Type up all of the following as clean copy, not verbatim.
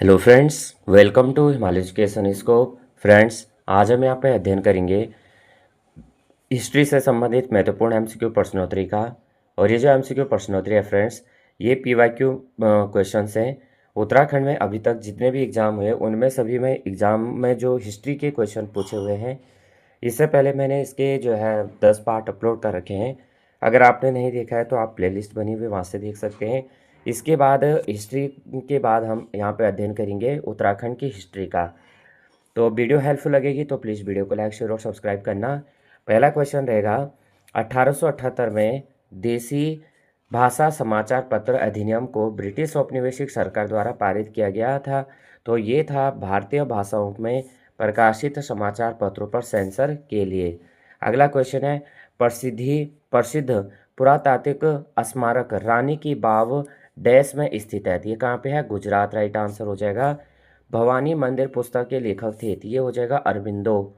Hello friends, welcome to Himalaya education scope. Friends, आज हम यहाँ पे अध्ययन करेंगे हिस्ट्री से संबंधित महत्वपूर्ण एमसीक्यू प्रश्नोत्तरी का। और ये जो एमसीक्यू प्रश्नोत्तरी है फ्रेंड्स, ये पीवाईक्यू क्वेश्चंस हैं। उत्तराखंड में अभी तक जितने भी एग्ज़ाम हुए उनमें सभी में एग्ज़ाम में जो हिस्ट्री के क्वेश्चन पूछे हुए हैं, इससे पहले मैंने इसके जो है 10 पार्ट अपलोड कर रखे हैं। अगर आपने नहीं देखा है तो आप प्लेलिस्ट बनी हुई वहाँ से देख सकते हैं। इसके बाद हिस्ट्री के बाद हम यहाँ पे अध्ययन करेंगे उत्तराखंड की हिस्ट्री का। तो वीडियो हेल्पफुल लगेगी तो प्लीज़ वीडियो को लाइक शेयर और सब्सक्राइब करना। पहला क्वेश्चन रहेगा, 1878 में देसी भाषा समाचार पत्र अधिनियम को ब्रिटिश औपनिवेशिक सरकार द्वारा पारित किया गया था। तो ये था भारतीय भाषाओं में प्रकाशित समाचार पत्रों पर सेंसर के लिए। अगला क्वेश्चन है, प्रसिद्ध पुरातात्विक स्मारक रानी की बाव डैश में स्थित है। ये कहाँ पे है? गुजरात। राइट आंसर हो जाएगा। भवानी मंदिर पुस्तक के लेखक थे, ये हो जाएगा अरबिंदो।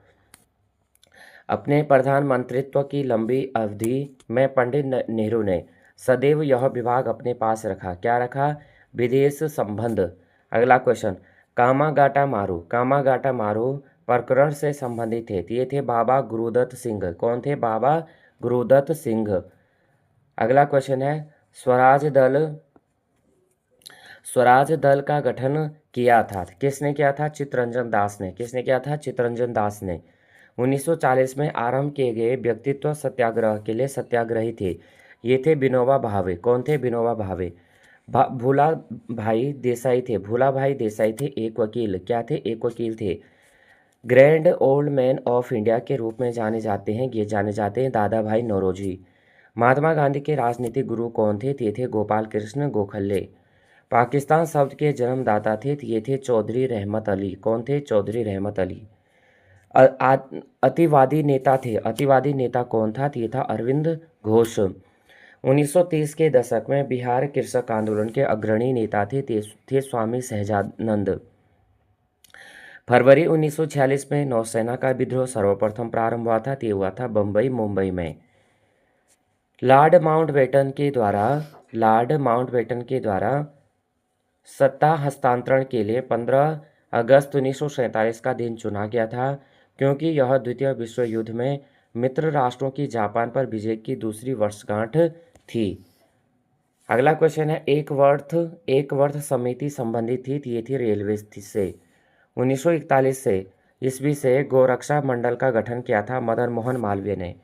अपने प्रधानमंत्रित्व की लंबी अवधि में पंडित नेहरू ने सदैव यह विभाग अपने पास रखा। क्या रखा? विदेश संबंध। अगला क्वेश्चन, कामागाटा मारू प्रकरण से संबंधित थे, ये थे बाबा गुरुदत्त सिंह। कौन थे? बाबा गुरुदत्त सिंह। अगला क्वेश्चन है, स्वराज दल का गठन किया था, किसने किया था? चित्तरंजन दास ने। किसने किया था? चित्तरंजन दास ने। 1940 में आरंभ किए गए व्यक्तित्व सत्याग्रह के लिए सत्याग्रही थे, ये थे विनोबा भावे। कौन थे? विनोबा भावे। भूला भाई देसाई थे। भूला भाई देसाई थे एक वकील। क्या थे? एक वकील थे। Grand old man of India के रूप में जाने जाते हैं, ये जाने जाते हैं दादा भाई नौरोजी। महात्मा गांधी के राजनीतिक गुरु कौन थे? ये थे गोपाल कृष्ण गोखले। पाकिस्तान शब्द के जन्मदाता थे, ये थे चौधरी रहमत अली। कौन थे? चौधरी रहमत अली। अतिवादी नेता थे, अतिवादी नेता कौन था? ये था अरविंद घोष। 1930 के दशक में बिहार कृषक आंदोलन के अग्रणी नेता थे स्वामी सहजानंद। फरवरी 1946 में नौसेना का विद्रोह सर्वप्रथम प्रारंभ हुआ था, ये हुआ था बम्बई मुंबई में। लॉर्ड माउंटबेटन के द्वारा सत्ता हस्तांतरण के लिए 15 अगस्त 1947 का दिन चुना गया था, क्योंकि यह द्वितीय विश्व युद्ध में मित्र राष्ट्रों की जापान पर विजय की दूसरी वर्षगांठ थी। अगला क्वेश्चन है, एक वर्थ समिति संबंधित थी, ये थी रेलवे से। 1941 से ईस्वी से गोरक्षा मंडल का गठन किया था मदन मोहन मालवीय ने।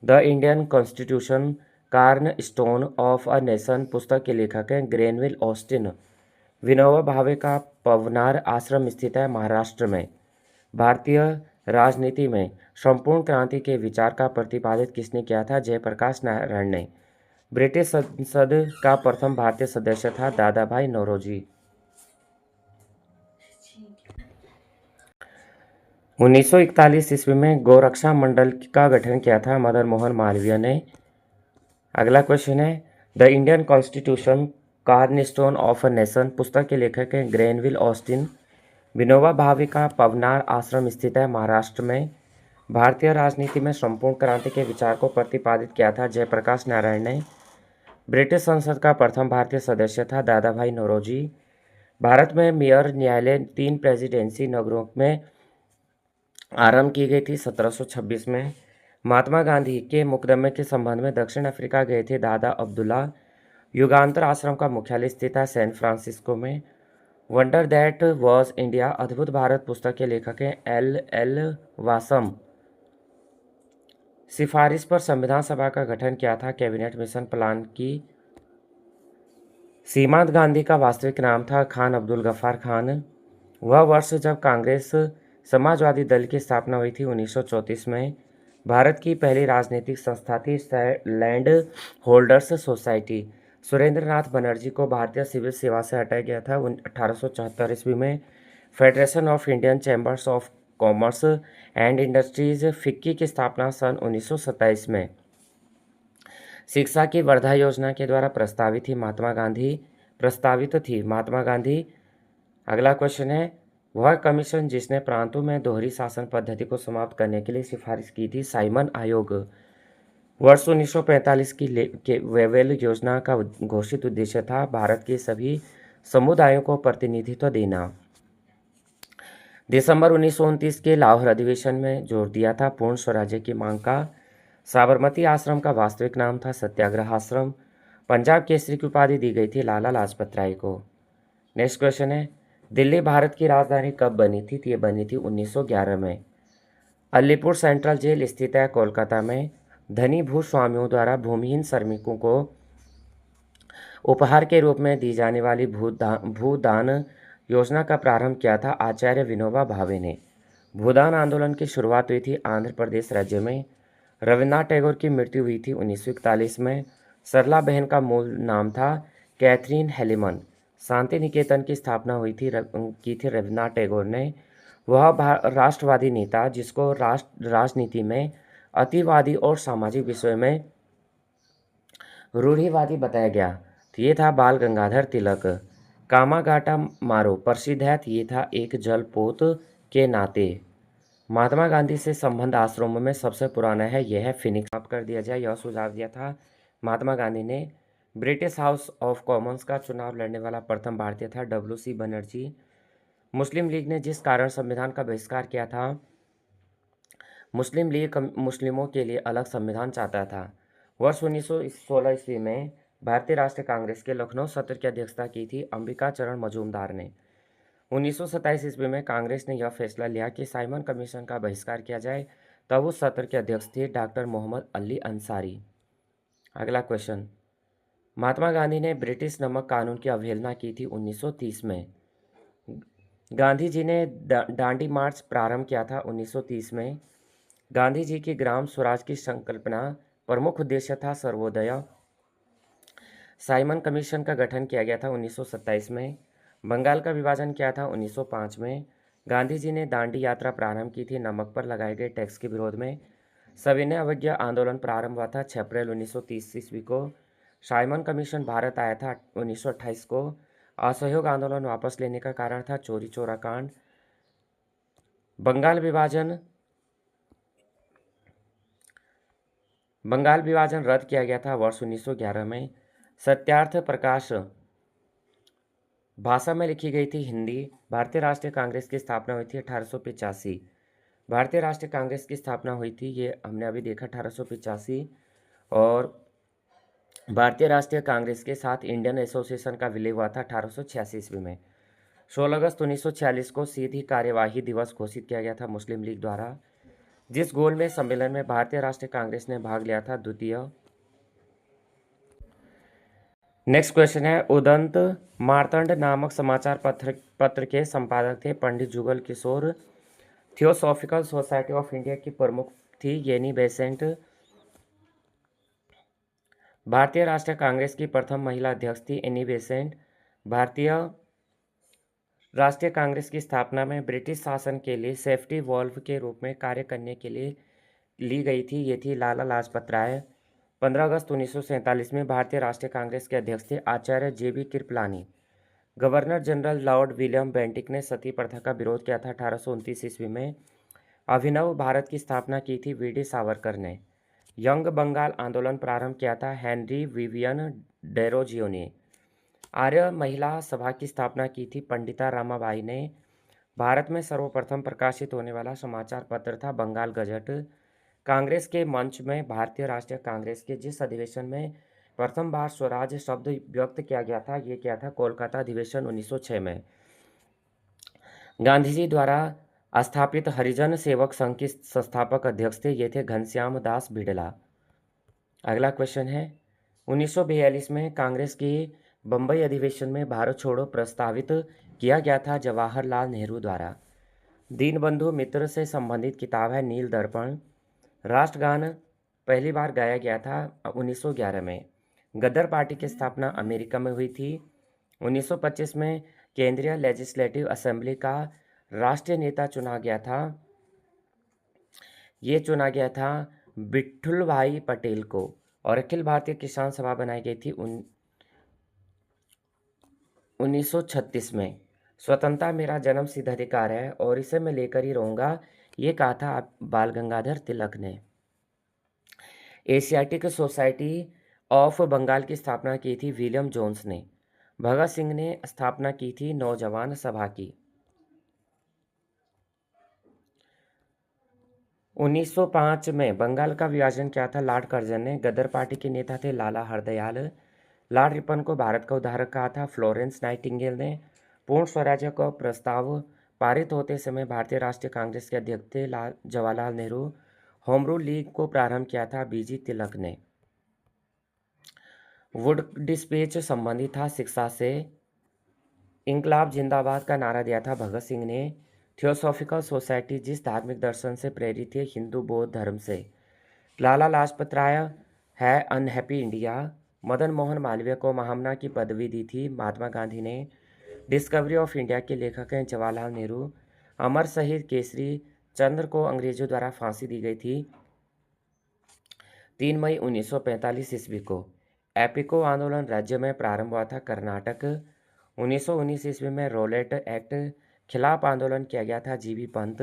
The Indian constitution corn stone of a nation पुस्तक के लेखक हैं ग्रेनविल ऑस्टिन। विनोबा भावे का पवनार आश्रम स्थित है महाराष्ट्र में। भारतीय राजनीति में संपूर्ण क्रांति के विचार का प्रतिपादित किसने किया था? जयप्रकाश नारायण ने। ब्रिटिश संसद का प्रथम भारतीय सदस्य था दादा भाई नौरोजी। 1941 ईस्वी में गोरक्षा मंडल का गठन किया था मदन मोहन मालवीय ने। अगला क्वेश्चन है, the Indian constitution cornerstone of a nation पुस्तक के लेखक हैं ग्रेनविल ऑस्टिन। विनोबा भावे का पवनार आश्रम स्थित है महाराष्ट्र में। भारतीय राजनीति में संपूर्ण क्रांति के विचार को प्रतिपादित किया था जयप्रकाश नारायण ने। ब्रिटिश संसद का प्रथम भारतीय सदस्य था दादा भाई नौरोजी। भारत में मेयर न्यायालय 3 प्रेसिडेंसी नगरों में आरंभ की गई थी 1726 में। महात्मा गांधी के मुकदमे के संबंध में दक्षिण अफ्रीका गए थे दादा अब्दुल्ला। युगांतर आश्रम का मुख्यालय स्थित है सैन फ्रांसिस्को में। वंडर दैट वॉज इंडिया अद्भुत भारत पुस्तक के लेखक हैं एल वासम। सिफारिश पर संविधान सभा का गठन किया था कैबिनेट मिशन प्लान की। सीमांत गांधी का वास्तविक नाम था खान अब्दुल गफ्फार खान। वह वर्ष जब कांग्रेस समाजवादी दल की स्थापना हुई थी 1934 में। भारत की पहली राजनीतिक संस्था थी लैंड होल्डर्स सोसाइटी। सुरेंद्र नाथ बनर्जी को भारतीय सिविल सेवा से हटाया गया था 1874 ईस्वी में। Federation of Indian chambers of commerce and industries FICCI की स्थापना सन 1927 में। शिक्षा की वर्धा योजना के द्वारा प्रस्तावित थी महात्मा गांधी। अगला क्वेश्चन है, वह कमीशन जिसने प्रांतों में दोहरी शासन पद्धति को समाप्त करने के लिए सिफारिश की थी साइमन आयोग। वर्ष 1945 की वेवेल योजना का घोषित उद्देश्य था भारत के सभी समुदायों को प्रतिनिधित्व देना। दिसंबर 1929 के लाहौर अधिवेशन में जोर दिया था पूर्ण स्वराज्य की मांग का। साबरमती आश्रम का वास्तविक नाम था सत्याग्रह आश्रम। पंजाब केसरी की उपाधि दी गई थी लाला लाजपत राय को। नेक्स्ट क्वेश्चन है, दिल्ली भारत की राजधानी कब बनी थी? तो ये बनी थी 1911 में। अलीपुर सेंट्रल जेल स्थित है कोलकाता में। धनी भूस्वामियों द्वारा भूमिहीन श्रमिकों को उपहार के रूप में दी जाने वाली भूदान योजना का प्रारंभ किया था आचार्य विनोबा भावे ने। भूदान आंदोलन की शुरुआत हुई थी आंध्र प्रदेश राज्य में। रविन्द्रनाथ टैगोर की मृत्यु हुई थी 1941 में। सरला बहन का मूल नाम था कैथरीन हेलिमन। शांति निकेतन की स्थापना की थी रविन्द्रनाथ टैगोर ने। वह राष्ट्रवादी नेता जिसको राजनीति में अतिवादी और सामाजिक विषयों में रूढ़िवादी बताया गया, तो ये था बाल गंगाधर तिलक। कामागाटा मारो प्रसिद्ध है, तो ये था एक जलपोत के नाते। महात्मा गांधी से संबंध आश्रमों में सबसे पुराना है, यह है फिनिक्स। समाप्त कर दिया जाए, यह सुझाव दिया था महात्मा गांधी ने। ब्रिटिश हाउस ऑफ कॉमन्स का चुनाव लड़ने वाला प्रथम भारतीय था डब्ल्यू.सी. बनर्जी। मुस्लिम लीग ने जिस कारण संविधान का बहिष्कार किया था, मुस्लिम लीग मुस्लिमों के लिए अलग संविधान चाहता था। वर्ष 1916 ईस्वी में भारतीय राष्ट्रीय कांग्रेस के लखनऊ सत्र की अध्यक्षता की थी अंबिका चरण मजूमदार ने। 1927 ईस्वी में कांग्रेस ने यह फैसला लिया कि साइमन कमीशन का बहिष्कार किया जाए। तब उस सत्र के अध्यक्ष थे डॉक्टर मोहम्मद अली अंसारी। अगला क्वेश्चन, महात्मा गांधी ने ब्रिटिश नमक कानून की अवहेलना की थी 1930 में। गांधी जी ने दांडी मार्च प्रारंभ किया था 1930 में। गांधी जी की ग्राम स्वराज की संकल्पना प्रमुख उद्देश्य था सर्वोदय। साइमन कमीशन का गठन किया गया था 1927 में। बंगाल का विभाजन किया था 1905 में। गांधी जी ने दांडी यात्रा प्रारंभ की थी नमक पर लगाए गए टैक्स के विरोध में। सविनय अवज्ञा आंदोलन प्रारंभ हुआ था 6 अप्रैल 1930 ईस्वी को। साइमन कमीशन भारत आया था 1928 को। असहयोग आंदोलन वापस लेने का कारण था चोरी चोरा कांड। बंगाल विभाजन रद्द किया गया था वर्ष 1911 में। सत्यार्थ प्रकाश भाषा में लिखी गई थी हिंदी। भारतीय राष्ट्रीय कांग्रेस की स्थापना हुई थी 1885। भारतीय राष्ट्रीय कांग्रेस की स्थापना हुई थी, ये हमने अभी देखा 1885। और भारतीय राष्ट्रीय कांग्रेस के साथ इंडियन एसोसिएशन का विलय हुआ था 1886 ईस्वी में। 16 अगस्त 1946 को सीधी कार्यवाही दिवस घोषित किया गया था मुस्लिम लीग द्वारा। जिस गोलमेज सम्मेलन में भारतीय राष्ट्रीय कांग्रेस ने भाग लिया था, द्वितीय। नेक्स्ट क्वेश्चन है, उदंत मार्तंड नामक समाचार पत्र के संपादक थे पंडित Jugal Kishore. Theosophical society of India की प्रमुख थी येनी बेसेंट। भारतीय राष्ट्रीय कांग्रेस की प्रथम महिला अध्यक्ष थी एनी बेसेंट। भारतीय राष्ट्रीय कांग्रेस की स्थापना में ब्रिटिश शासन के लिए सेफ्टी वॉल्व के रूप में कार्य करने के लिए ली गई थी, ये थी लाला लाजपत राय। 15 अगस्त 1947 में भारतीय राष्ट्रीय कांग्रेस के अध्यक्ष थे Acharya JB. Kripalani. Governor general lord William Bentinck ने सती प्रथा का विरोध किया था 1829 ईस्वी में। अभिनव भारत की स्थापना की थी वी.डी. सावरकर ने। यंग बंगाल आंदोलन प्रारंभ किया था हेनरी विवियन डेरोजियो ने। आर्य महिला सभा की स्थापना की थी पंडिता रामाबाई ने। भारत में सर्वप्रथम प्रकाशित होने वाला समाचार पत्र था बंगाल गजट। कांग्रेस के मंच में भारतीय राष्ट्रीय कांग्रेस के जिस अधिवेशन में प्रथम बार स्वराज शब्द व्यक्त किया गया था, ये क्या था? कोलकाता अधिवेशन 1906 में। गांधी जी द्वारा स्थापित हरिजन सेवक संघ के संस्थापक अध्यक्ष थे, ये थे घनश्याम दास बिड़ला। अगला क्वेश्चन है, 1942 में कांग्रेस की बंबई अधिवेशन में भारत छोड़ो प्रस्तावित किया गया था जवाहरलाल नेहरू द्वारा। दीनबंधु मित्र से संबंधित किताब है नील दर्पण। राष्ट्रगान पहली बार गाया गया था 1911 में। गदर पार्टी की स्थापना अमेरिका में हुई थी। 1925 में केंद्रीय लेजिस्लेटिव असेंबली का राष्ट्रीय नेता चुना गया था, ये चुना गया था विट्ठल भाई पटेल को। और अखिल भारतीय किसान सभा बनाई गई थी 1936 में। स्वतंत्रता मेरा जन्म सिद्ध अधिकार है और इसे मैं लेकर ही रहूँगा, ये कहा था बाल गंगाधर तिलक ने। एशियाटिक सोसाइटी ऑफ बंगाल की स्थापना की थी विलियम जोन्स ने। भगत सिंह ने स्थापना की थी नौजवान सभा की। 1905 में बंगाल का विभाजन किया था लॉर्ड कर्जन ने। गदर पार्टी के नेता थे लाला हरदयाल। लॉर्ड रिपन को भारत का उद्धारक कहा था फ्लोरेंस नाइटिंगेल ने। पूर्ण स्वराज्य का प्रस्ताव पारित होते समय भारतीय राष्ट्रीय कांग्रेस के अध्यक्ष थे Jawaharlal Nehru. Home rule league को प्रारंभ किया था बीजी तिलक ने। वुड डिस्पैच संबंधित था शिक्षा से। इंकलाब जिंदाबाद का नारा दिया था भगत सिंह ने। थियोसॉफिकल सोसाइटी जिस धार्मिक दर्शन से प्रेरित थे हिंदू बौद्ध धर्म से। लाला लाजपत राय है अनहैप्पी इंडिया। मदन मोहन मालवीय को महामना की पदवी दी थी महात्मा गांधी ने। डिस्कवरी ऑफ इंडिया के लेखक हैं जवाहरलाल नेहरू। अमर शहीद केसरी चंद्र को अंग्रेजों द्वारा फांसी दी गई थी 3 मई 1945 ईस्वी को। एपिको आंदोलन राज्य में प्रारंभ हुआ था कर्नाटक। 1919 ईस्वी में रोलेट एक्ट खिलाफ आंदोलन किया गया था जीबी पंत।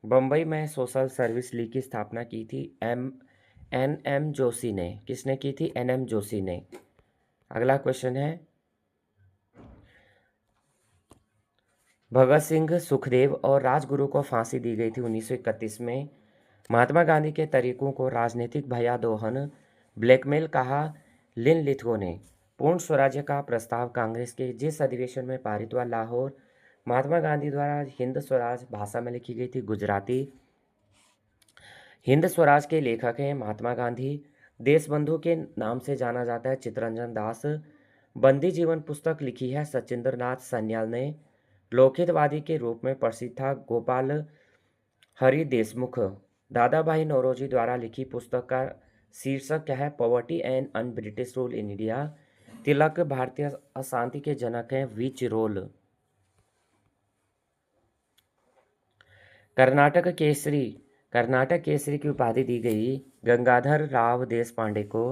बम्बई में सोशल सर्विस लीग की स्थापना की थी एन एम जोशी ने। किसने की थी? एन एम जोशी ने। अगला क्वेश्चन है भगत सिंह सुखदेव और राजगुरु को फांसी दी गई थी 1931 में। महात्मा गांधी के तरीकों को राजनीतिक भयादोहन ब्लैकमेल कहा लिन लिथगो ने। पूर्ण स्वराज्य का प्रस्ताव कांग्रेस के जिस अधिवेशन में पारित हुआ लाहौर। महात्मा गांधी द्वारा हिंद स्वराज भाषा में लिखी गई थी गुजराती। हिंद स्वराज के लेखक हैं महात्मा गांधी। देशबंधु के नाम से जाना जाता है चित्तरंजन दास। बंदी जीवन पुस्तक लिखी है सचिंद्र नाथ सन्याल ने। लोकहितवादी के रूप में प्रसिद्ध था गोपाल हरि देशमुख। दादा भाई नौरोजी द्वारा लिखी पुस्तक का शीर्षक क्या है? Poverty and un British rule in India. Tilak भारतीय अशांति के जनक हैं विच रोल। कर्नाटक केसरी की उपाधि दी गई गंगाधर राव देश पांडे को।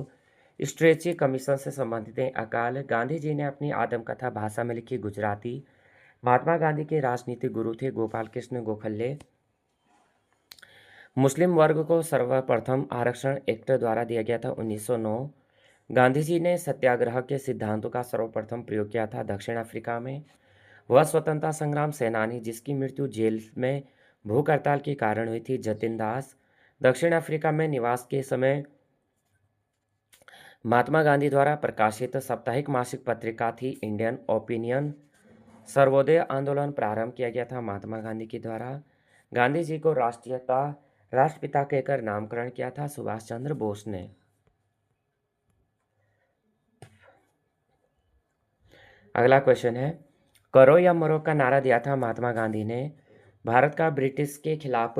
स्ट्रेची कमीशन से संबंधित हैं अकाल। गांधी जी ने अपनी आत्मकथा भाषा में लिखी गुजराती। महात्मा गांधी के राजनीतिक गुरु थे गोपाल कृष्ण गोखले। मुस्लिम वर्ग को सर्वप्रथम आरक्षण एक्ट द्वारा दिया गया था 1909। गांधी जी ने सत्याग्रह के सिद्धांतों का सर्वप्रथम प्रयोग किया था दक्षिण अफ्रीका में। वह स्वतंत्रता संग्राम सेनानी जिसकी मृत्यु जेल में भूख हड़ताल के कारण हुई थी जतिन दास। दक्षिण अफ्रीका में निवास के समय महात्मा गांधी द्वारा प्रकाशित साप्ताहिक मासिक पत्रिका थी इंडियन ओपिनियन। सर्वोदय आंदोलन प्रारंभ किया गया था महात्मा गांधी के द्वारा। गांधी जी को राष्ट्रपिता कहकर नामकरण किया था सुभाष चंद्र बोस ने। अगला क्वेश्चन है करो या मरो का नारा दिया था महात्मा गांधी ने। भारत का ब्रिटिश के खिलाफ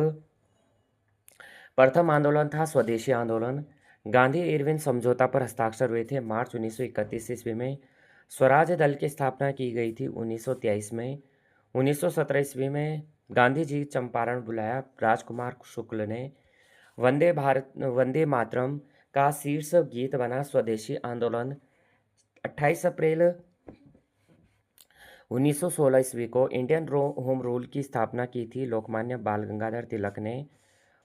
प्रथम आंदोलन था स्वदेशी आंदोलन। गांधी इरविन समझौता पर हस्ताक्षर हुए थे मार्च 1931 ईस्वी में। स्वराज दल की स्थापना की गई थी 1923 में। 1917 ईस्वी में गांधी जी चंपारण बुलाया राजकुमार शुक्ल ने। वंदे मातरम का शीर्ष गीत बना स्वदेशी आंदोलन। 28 अप्रैल 1916 ईस्वी को इंडियन होम रूल की स्थापना की थी लोकमान्य बाल गंगाधर तिलक ने।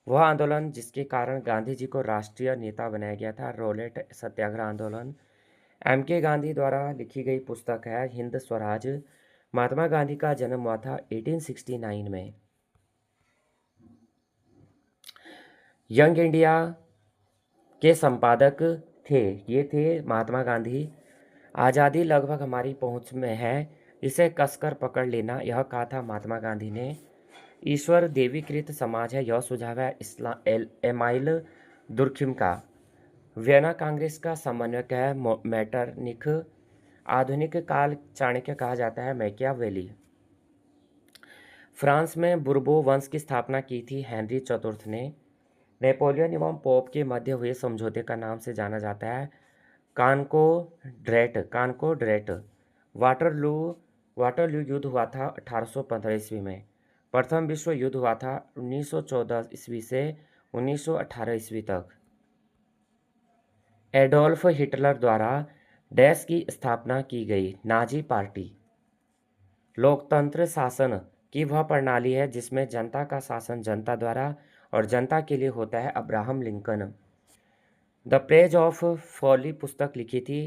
वह आंदोलन जिसके कारण गांधी जी को राष्ट्रीय नेता बनाया गया था रोलेट सत्याग्रह आंदोलन। एम.के. गांधी द्वारा लिखी गई पुस्तक है हिंद स्वराज। महात्मा गांधी का जन्म हुआ था 1869 में। यंग इंडिया के संपादक थे ये थे महात्मा गांधी। आज़ादी लगभग हमारी पहुंच में है इसे कसकर पकड़ लेना यह कहा था महात्मा गांधी ने। ईश्वर देवीकृत समाज है यह सुझाव है एमाइल दुर्खिम का। वियना कांग्रेस का समन्वयक है मैटरनिख। आधुनिक काल चाणक्य कहा जाता है मैकियावेली। फ्रांस में बुर्बो वंश की स्थापना की थी हेनरी चतुर्थ ने। नेपोलियन एवं पोप के मध्य हुए समझौते का नाम से जाना जाता है कानकोड्रेट। वाटरलू युद्ध हुआ था 1815 ईस्वी में। प्रथम विश्व युद्ध हुआ था 1914 ईस्वी से 1918 ईस्वी तक। एडोल्फ हिटलर द्वारा डैश की स्थापना की गई नाजी पार्टी। लोकतंत्र शासन की वह प्रणाली है जिसमें जनता का शासन जनता द्वारा और जनता के लिए होता है Abraham Lincoln. The praise of folly पुस्तक लिखी थी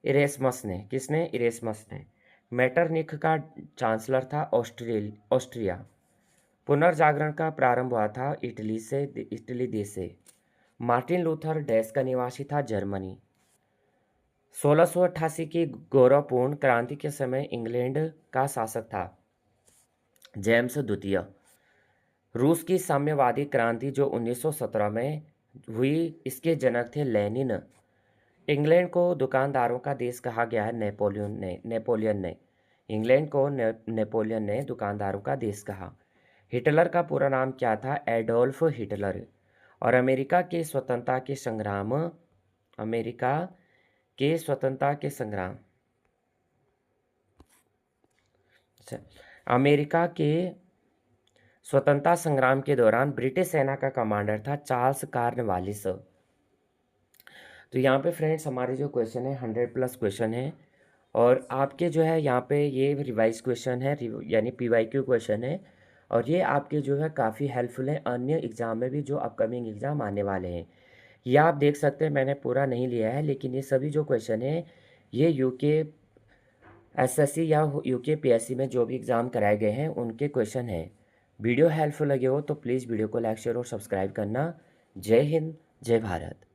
इरेस्मस ने। किसने? इरेस्मस ने। मेटरनिख का चांसलर था ऑस्ट्रिया। पुनर्जागरण का प्रारंभ हुआ था इटली देश से। मार्टिन लूथर डैश का निवासी था, जर्मनी। 1688 की गौरवपूर्ण क्रांति के समय इंग्लैंड का शासक था जेम्स द्वितीय। रूस की साम्यवादी क्रांति जो 1917 में हुई, इसके जनक थे लेनिन। इंग्लैंड को दुकानदारों का देश कहा गया है नेपोलियन ने। इंग्लैंड को नेपोलियन ने दुकानदारों का देश कहा। हिटलर का पूरा नाम क्या था? Adolf Hitler. और अमेरिका के स्वतंत्रता के संग्राम अच्छा, अमेरिका के स्वतंत्रता संग्राम के दौरान ब्रिटिश सेना का कमांडर था चार्ल्स कॉर्नवालिस। तो यहाँ पे फ्रेंड्स हमारे जो क्वेश्चन है 100+ क्वेश्चन है, और आपके जो है यहाँ पे ये रिवाइज क्वेश्चन है, यानी PYQ क्वेश्चन है, और ये आपके जो है काफ़ी हेल्पफुल है अन्य एग्जाम में भी जो अपकमिंग एग्ज़ाम आने वाले हैं। ये आप देख सकते हैं, मैंने पूरा नहीं लिया है, लेकिन ये सभी जो क्वेश्चन है ये यूके SSC या यूके PSC में जो भी एग्ज़ाम कराए गए हैं उनके क्वेश्चन हैं। वीडियो हेल्पफुल लगे हो तो प्लीज़ वीडियो को लाइक शेयर और सब्सक्राइब करना। जय हिंद, जय भारत।